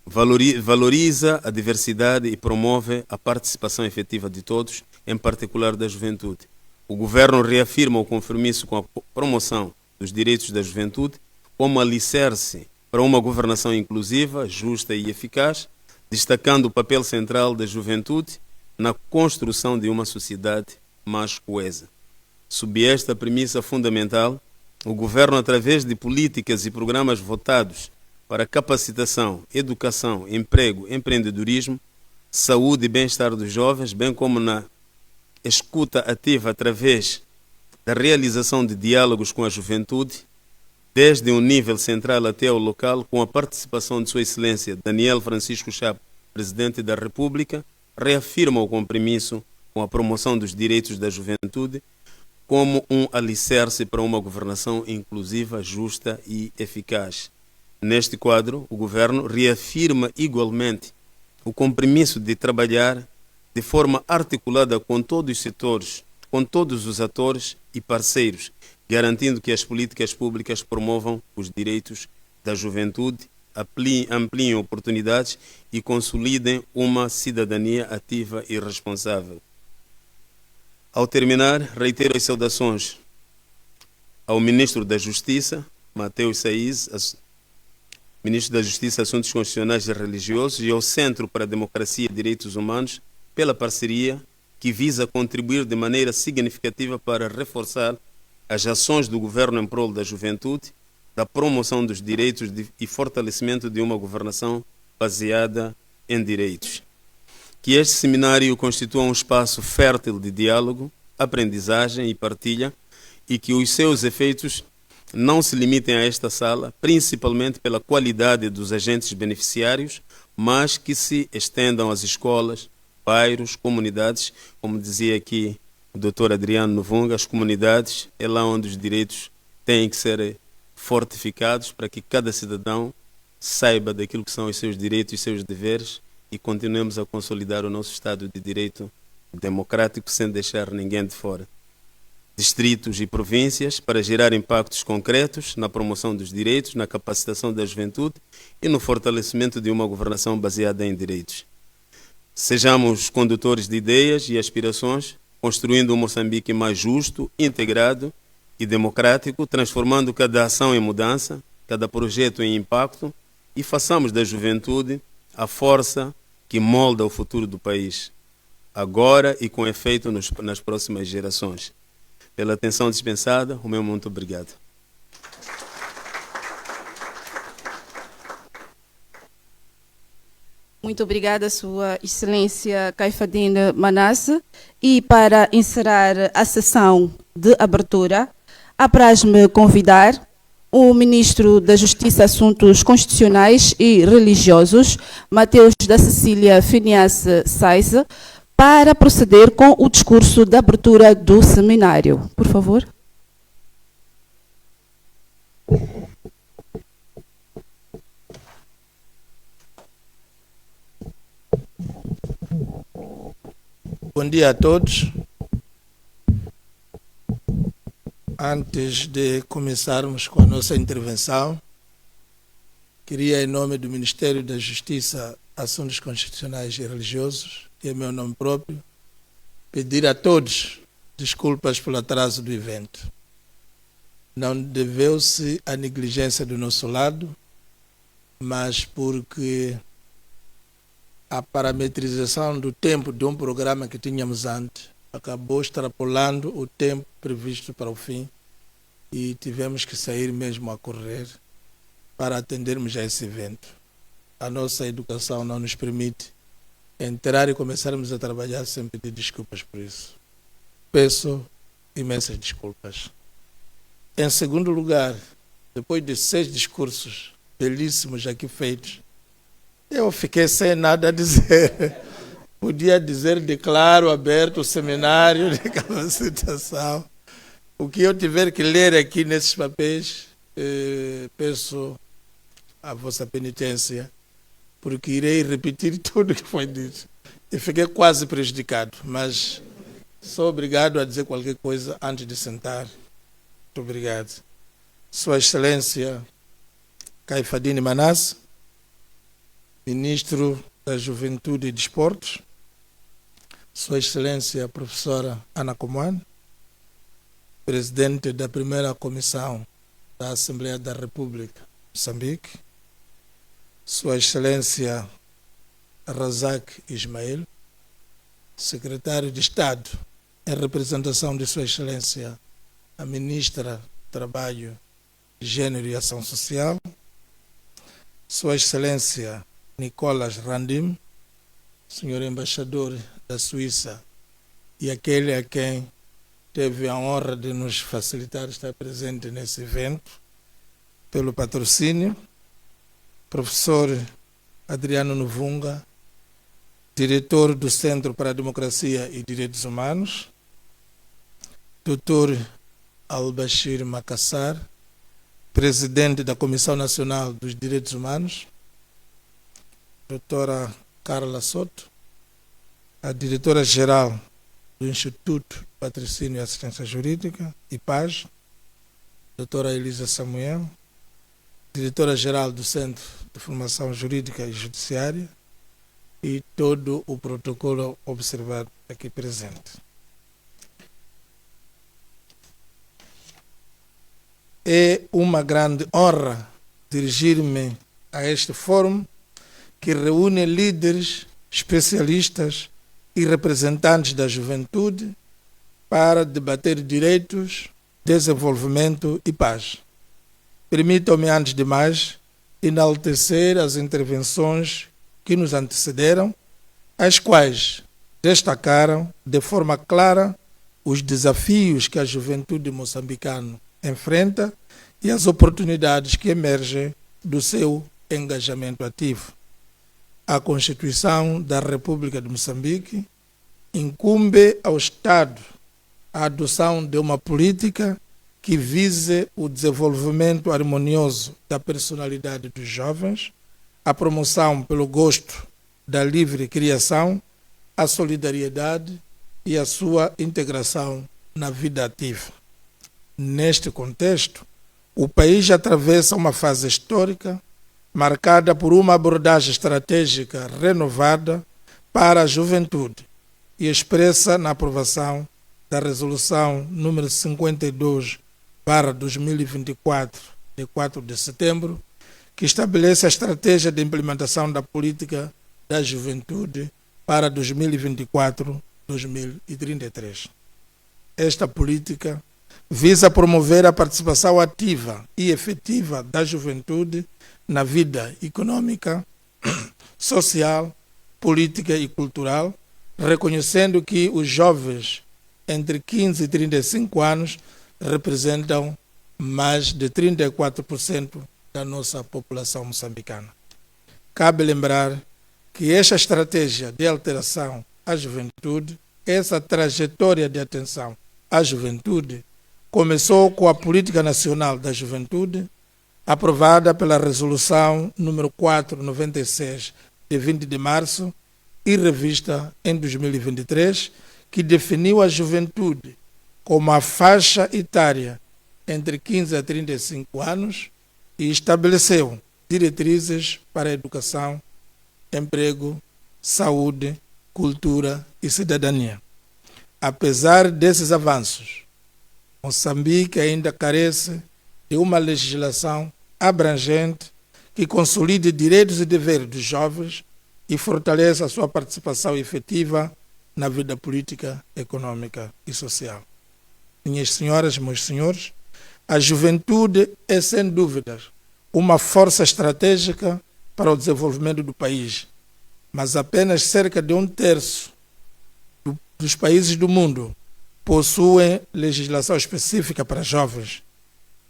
valoriza a diversidade e promove a participação efetiva de todos, em particular da juventude. O governo reafirma o compromisso com a promoção dos direitos da juventude como alicerce para uma governação inclusiva, justa e eficaz, destacando o papel central da juventude na construção de uma sociedade mais coesa. Sob esta premissa fundamental, o Governo, através de políticas e programas votados para capacitação, educação, emprego, empreendedorismo, saúde e bem-estar dos jovens, bem como na escuta ativa através da realização de diálogos com a juventude, desde o nível central até o local, com a participação de Sua Excelência Daniel Francisco Chapo, Presidente da República, reafirma o compromisso com a promoção dos direitos da juventude como um alicerce para uma governação inclusiva, justa e eficaz. Neste quadro, o Governo reafirma igualmente o compromisso de trabalhar de forma articulada com todos os setores, com todos os atores e parceiros, garantindo que as políticas públicas promovam os direitos da juventude, ampliem oportunidades e consolidem uma cidadania ativa e responsável. Ao terminar, reitero as saudações ao Ministro da Justiça, Mateus Saiz, Ministro da Justiça, Assuntos Constitucionais e Religiosos, e ao Centro para a Democracia e Direitos Humanos, pela parceria que visa contribuir de maneira significativa para reforçar as ações do Governo em prol da juventude, da promoção dos direitos e fortalecimento de uma governação baseada em direitos. Que este seminário constitua um espaço fértil de diálogo, aprendizagem e partilha, e que os seus efeitos não se limitem a esta sala, principalmente pela qualidade dos agentes beneficiários, mas que se estendam às escolas, bairros, comunidades, como dizia aqui o Dr. Adriano Novunga, as comunidades é lá onde os direitos têm que ser fortificados para que cada cidadão saiba daquilo que são os seus direitos e seus deveres e continuemos a consolidar o nosso Estado de Direito democrático sem deixar ninguém de fora. Distritos e províncias para gerar impactos concretos na promoção dos direitos, na capacitação da juventude e no fortalecimento de uma governação baseada em direitos. Sejamos condutores de ideias e aspirações, construindo um Moçambique mais justo, integrado e democrático, transformando cada ação em mudança, cada projeto em impacto e façamos da juventude a força que molda o futuro do país, agora e com efeito nas próximas gerações. Pela atenção dispensada, o meu muito obrigado. Muito obrigada, Sua Excelência Caifadine Manasse. E para encerrar a sessão de abertura, apraz-me convidar o Ministro da Justiça e Assuntos Constitucionais e Religiosos, Mateus da Cecília Phineas Saiz, para proceder com o discurso de abertura do seminário. Por favor. Bom dia a todos. Antes de começarmos com a nossa intervenção, queria, em nome do Ministério da Justiça, Assuntos Constitucionais e Religiosos, e em meu nome próprio, pedir a todos desculpas pelo atraso do evento. Não deveu-se à negligência do nosso lado, mas porque a parametrização do tempo de um programa que tínhamos antes acabou extrapolando o tempo previsto para o fim e tivemos que sair mesmo a correr para atendermos a esse evento. A nossa educação não nos permite entrar e começarmos a trabalhar sem pedir desculpas por isso. Peço imensas desculpas. Em segundo lugar, depois de 6 discursos belíssimos aqui feitos, eu fiquei sem nada a dizer. Podia dizer, declaro aberto o seminário de capacitação. O que eu tiver que ler aqui nesses papéis, peço a vossa penitência, porque irei repetir tudo o que foi dito. E fiquei quase prejudicado, mas sou obrigado a dizer qualquer coisa antes de sentar. Muito obrigado. Sua Excelência Caifadine Manasse, Ministro da Juventude e Desportos, Sua Excelência Professora Ana Comoane, Presidente da Primeira Comissão da Assembleia da República de Moçambique, Sua Excelência Razak Ismail, Secretário de Estado, em representação de Sua Excelência a Ministra Trabalho, Gênero e Ação Social, Sua Excelência Nicolas Randim, senhor embaixador da Suíça e aquele a quem teve a honra de nos facilitar estar presente nesse evento, pelo patrocínio, professor Adriano Novunga, diretor do Centro para a Democracia e Direitos Humanos, Dr. Al-Bashir Makassar, presidente da Comissão Nacional dos Direitos Humanos, doutora Carla Soto, a diretora-geral do Instituto de Patrocínio e Assistência Jurídica, IPAJ, doutora Elisa Samuel, diretora-geral do Centro de Formação Jurídica e Judiciária, e todo o protocolo observado aqui presente. É uma grande honra dirigir-me a este fórum que reúne líderes, especialistas e representantes da juventude para debater direitos, desenvolvimento e paz. Permitam-me, antes de mais, enaltecer as intervenções que nos antecederam, as quais destacaram de forma clara os desafios que a juventude moçambicana enfrenta e as oportunidades que emergem do seu engajamento ativo. A Constituição da República de Moçambique incumbe ao Estado a adoção de uma política que vise o desenvolvimento harmonioso da personalidade dos jovens, a promoção pelo gosto da livre criação, a solidariedade e a sua integração na vida ativa. Neste contexto, o país atravessa uma fase histórica marcada por uma abordagem estratégica renovada para a juventude e expressa na aprovação da Resolução número 52/2024, de 4 de setembro, que estabelece a estratégia de implementação da política da juventude para 2024-2033. Esta política visa promover a participação ativa e efetiva da juventude na vida econômica, social, política e cultural, reconhecendo que os jovens entre 15 e 35 anos representam mais de 34% da nossa população moçambicana. Cabe lembrar que esta estratégia de alteração à juventude, essa trajetória de atenção à juventude, começou com a Política Nacional da Juventude, aprovada pela Resolução número 496, de 20 de março, e revista em 2023, que definiu a juventude como a faixa etária entre 15 a 35 anos e estabeleceu diretrizes para a educação, emprego, saúde, cultura e cidadania. Apesar desses avanços, Moçambique ainda carece de uma legislação abrangente que consolide direitos e deveres dos jovens e fortaleça a sua participação efetiva na vida política, econômica e social. Minhas senhoras e meus senhores, a juventude é, sem dúvidas, uma força estratégica para o desenvolvimento do país, mas apenas cerca de 1/3 dos países do mundo possuem legislação específica para jovens.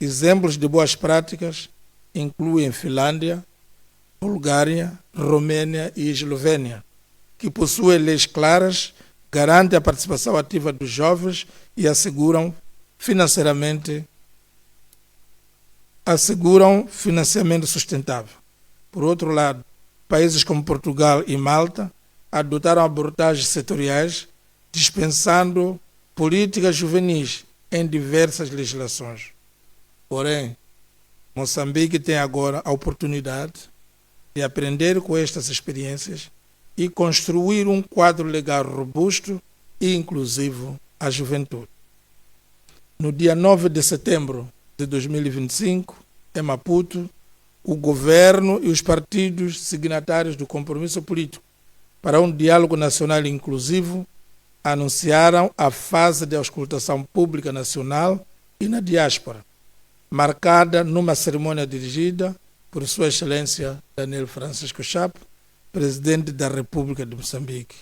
Exemplos de boas práticas incluem Finlândia, Bulgária, Romênia e Eslovênia, que possuem leis claras, garantem a participação ativa dos jovens e asseguram financiamento sustentável. Por outro lado, países como Portugal e Malta adotaram abordagens setoriais, dispensando políticas juvenis em diversas legislações. Porém, Moçambique tem agora a oportunidade de aprender com estas experiências e construir um quadro legal robusto e inclusivo à juventude. No dia 9 de setembro de 2025, em Maputo, o governo e os partidos signatários do compromisso político para um diálogo nacional inclusivo anunciaram a fase de auscultação pública nacional e na diáspora, marcada numa cerimônia dirigida por Sua Excelência Daniel Francisco Chapo, Presidente da República de Moçambique,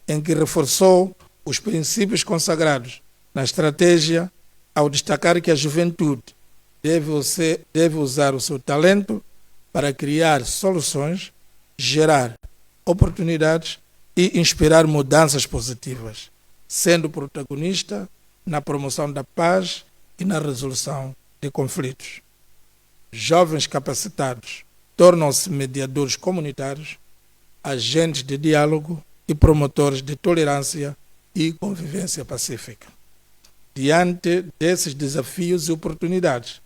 em que reforçou os princípios consagrados na estratégia ao destacar que a juventude deve usar o seu talento para criar soluções, gerar oportunidades e inspirar mudanças positivas, sendo protagonista na promoção da paz e na resolução de conflitos. Jovens capacitados tornam-se mediadores comunitários, agentes de diálogo e promotores de tolerância e convivência pacífica. Diante desses desafios e oportunidades,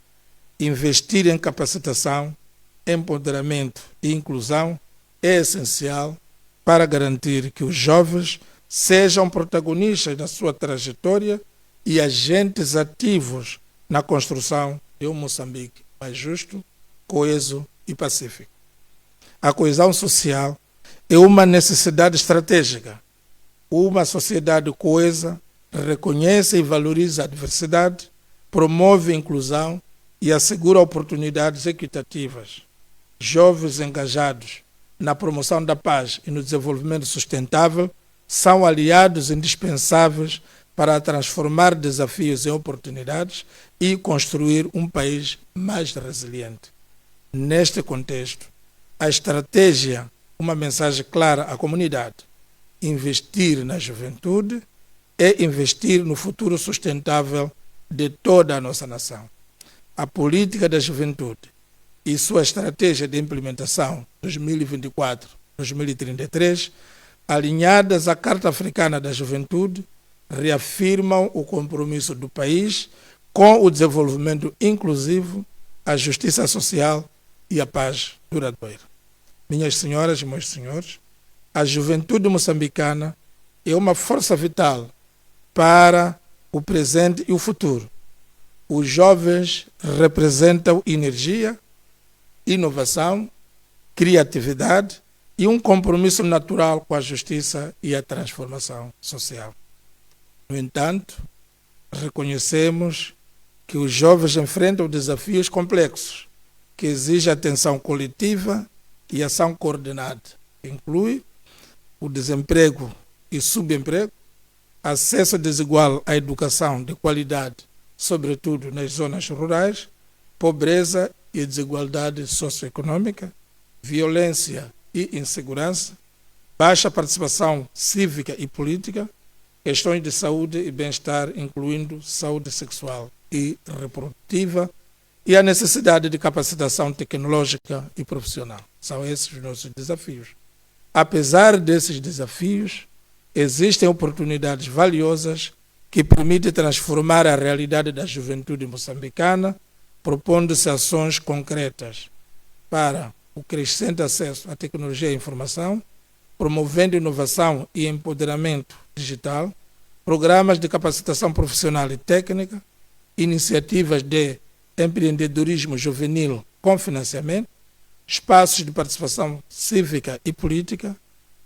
investir em capacitação, empoderamento e inclusão é essencial para garantir que os jovens sejam protagonistas da sua trajetória e agentes ativos na construção de um Moçambique mais justo, coeso e pacífico. A coesão social é uma necessidade estratégica. Uma sociedade coesa reconhece e valoriza a diversidade, promove a inclusão e assegura oportunidades equitativas. Jovens engajados na promoção da paz e no desenvolvimento sustentável são aliados indispensáveis para transformar desafios em oportunidades e construir um país mais resiliente. Neste contexto, a estratégia, uma mensagem clara à comunidade: investir na juventude é investir no futuro sustentável de toda a nossa nação. A política da juventude e sua estratégia de implementação 2024-2033, alinhadas à Carta Africana da Juventude, reafirmam o compromisso do país com o desenvolvimento inclusivo, a justiça social e a paz duradoura. Minhas senhoras e meus senhores, a juventude moçambicana é uma força vital para o presente e o futuro. Os jovens representam energia, inovação, criatividade e um compromisso natural com a justiça e a transformação social. No entanto, reconhecemos que os jovens enfrentam desafios complexos que exigem atenção coletiva e ação coordenada, que inclui o desemprego e subemprego, acesso desigual à educação de qualidade, sobretudo nas zonas rurais, pobreza e desigualdade socioeconômica, violência e insegurança, baixa participação cívica e política, questões de saúde e bem-estar, incluindo saúde sexual e reprodutiva, e a necessidade de capacitação tecnológica e profissional. São esses os nossos desafios. Apesar desses desafios, existem oportunidades valiosas que permitem transformar a realidade da juventude moçambicana, propondo-se ações concretas para o crescente acesso à tecnologia e informação, promovendo inovação e empoderamento digital, programas de capacitação profissional e técnica, iniciativas de empreendedorismo juvenil com financiamento, espaços de participação cívica e política,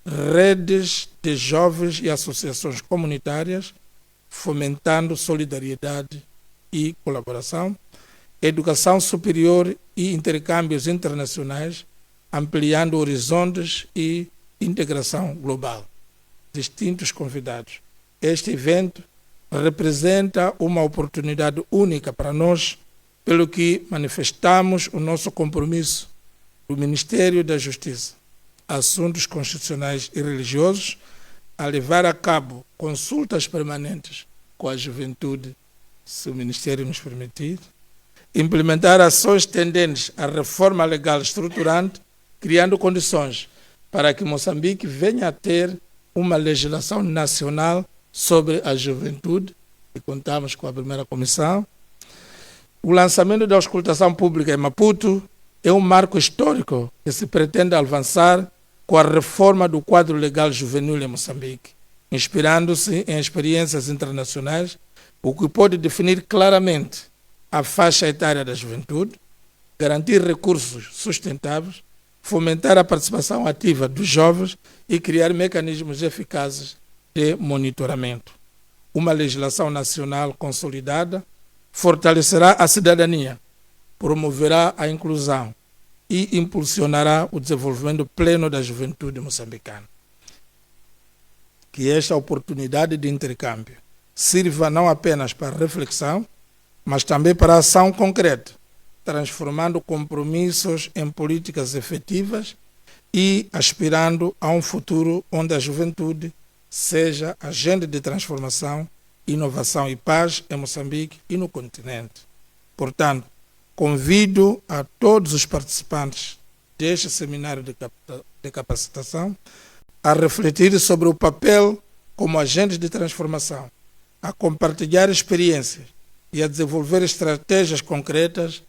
redes de jovens e associações comunitárias, fomentando solidariedade e colaboração, educação superior e intercâmbios internacionais, ampliando horizontes e integração global. Distintos convidados. Este evento representa uma oportunidade única para nós, pelo que manifestamos o nosso compromisso do Ministério da Justiça, Assuntos Constitucionais e Religiosos, a levar a cabo consultas permanentes com a juventude, se o Ministério nos permitir, implementar ações tendentes à reforma legal estruturante, criando condições para que Moçambique venha a ter uma legislação nacional sobre a juventude, e contamos com a primeira comissão. O lançamento da auscultação pública em Maputo é um marco histórico que se pretende avançar com a reforma do quadro legal juvenil em Moçambique, inspirando-se em experiências internacionais, o que pode definir claramente a faixa etária da juventude, garantir recursos sustentáveis, fomentar a participação ativa dos jovens e criar mecanismos eficazes de monitoramento. Uma legislação nacional consolidada fortalecerá a cidadania, promoverá a inclusão e impulsionará o desenvolvimento pleno da juventude moçambicana. Que esta oportunidade de intercâmbio sirva não apenas para reflexão, mas também para ação concreta, transformando compromissos em políticas efetivas e aspirando a um futuro onde a juventude seja agente de transformação, inovação e paz em Moçambique e no continente. Portanto, convido a todos os participantes deste seminário de capacitação a refletir sobre o papel como agentes de transformação, a compartilhar experiências e a desenvolver estratégias concretas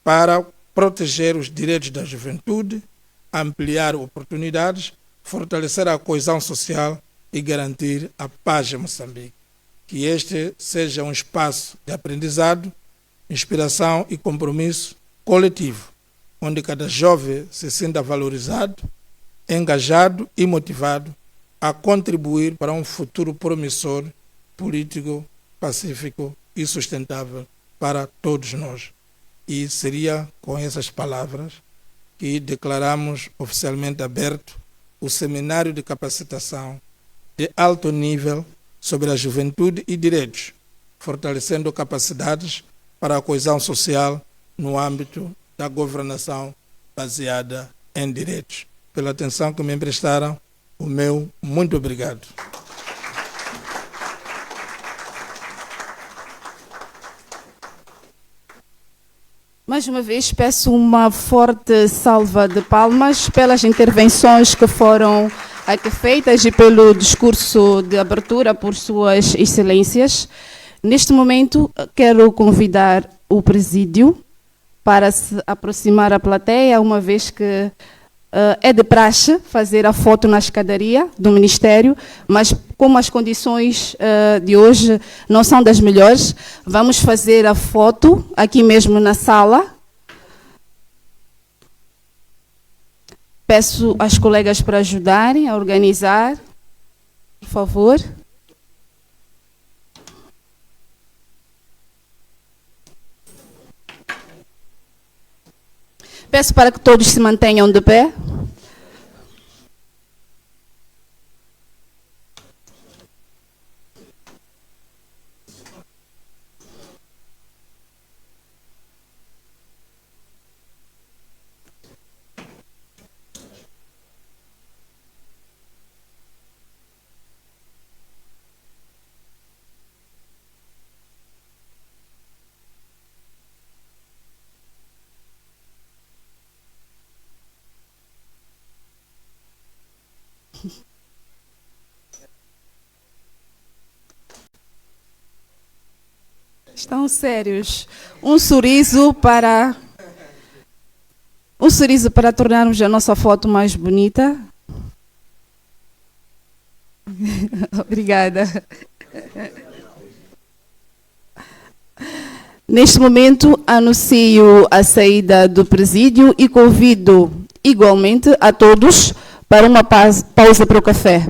para proteger os direitos da juventude, ampliar oportunidades, fortalecer a coesão social e garantir a paz em Moçambique. Que este seja um espaço de aprendizado, inspiração e compromisso coletivo, onde cada jovem se sinta valorizado, engajado e motivado a contribuir para um futuro promissor, político, pacífico e sustentável para todos nós. E seria com essas palavras que declaramos oficialmente aberto o seminário de capacitação de alto nível sobre a juventude e direitos, fortalecendo capacidades para a coesão social no âmbito da governação baseada em direitos. Pela atenção que me emprestaram, o meu muito obrigado. Mais uma vez, peço uma forte salva de palmas pelas intervenções que foram aqui feitas e pelo discurso de abertura por suas excelências. Neste momento, quero convidar o presídio para se aproximar à plateia, uma vez que é de praxe fazer a foto na escadaria do Ministério, mas como as condições de hoje não são das melhores, vamos fazer a foto aqui mesmo na sala. Peço às colegas para ajudarem a organizar, por favor. Peço para que todos se mantenham de pé. Estão sérios. Um sorriso para tornarmos a nossa foto mais bonita. Obrigada. Neste momento, anuncio a saída do presídio e convido igualmente a todos para uma pausa para o café.